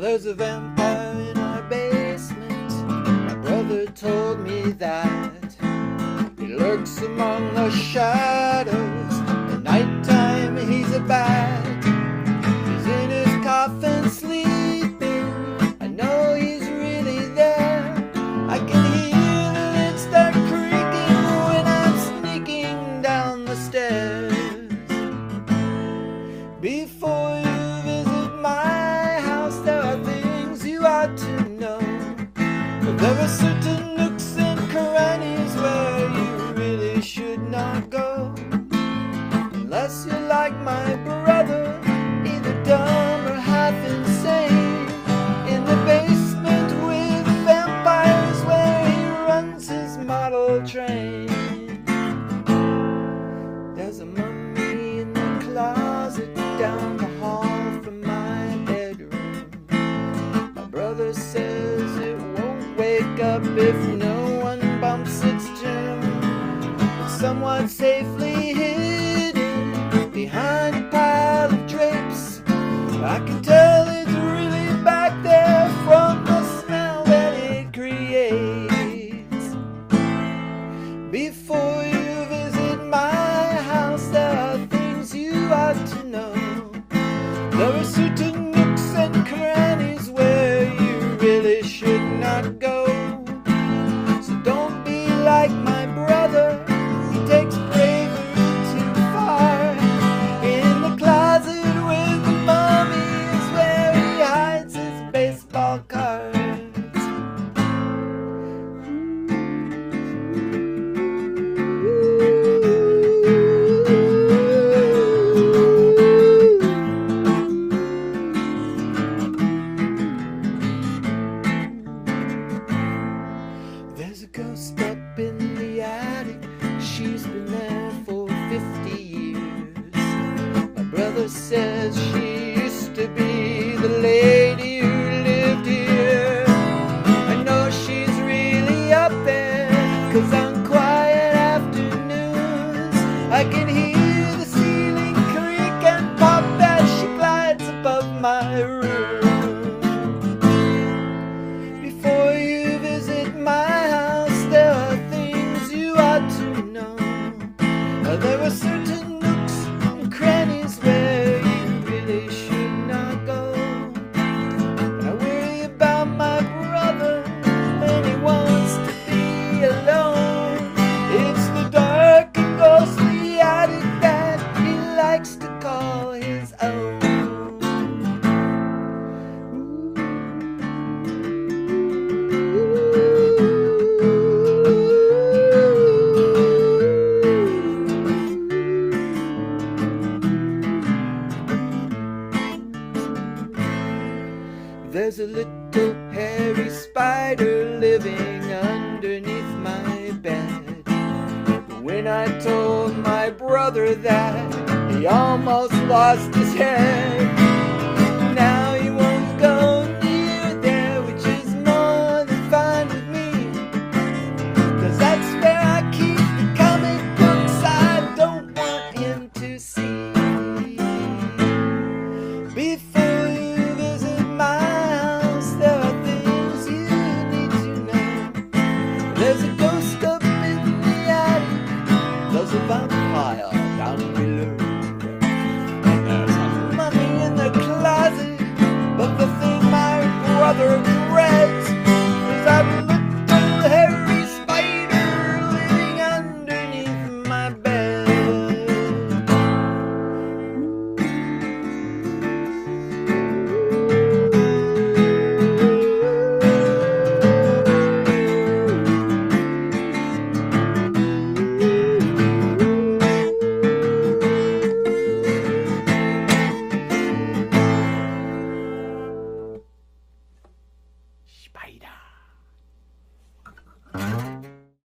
There's a vampire in our basement. My brother told me that he lurks among the shadows. At nighttime he's a bat. He's in his coffin sleeping. I know he's really there. I can hear the lid start creaking when I'm sneaking down the stairs. Before you visit my house, there are things you ought to know. There are certain nooks and crannies where you really should not go, unless you're like my brother, either dumb or half insane. In the basement with vampires where he runs his model train. There's a mummy in the closet down the hall from my bedroom. My brother says it won't wake up if no one bumps its tomb. It's somewhat safely hidden behind a pile of drapes. I can tell it's really back there from the smell that it creates. Before you visit my house, there are things you ought to know. There are certain nooks and crannies where you really should not go. So don't be like my brother, he takes bravery too far. In the closet with the mummy is where he hides his baseball cards. There's a ghost up in the attic. She's been there for 50 years. My brother says she used to be the lady who lived here. I know she's really up there, 'cause on quiet afternoons I can hear the ceiling creak and pop as she glides above my room. Before you visit my house, there are things you ought to know. There are certain nooks and crannies where you really should not go. I worry about my brother when he wants to be alone. It's the dark and ghostly attic that he likes to call his own. There's a little hairy spider living underneath my bed. When I told my brother that, he almost lost his head.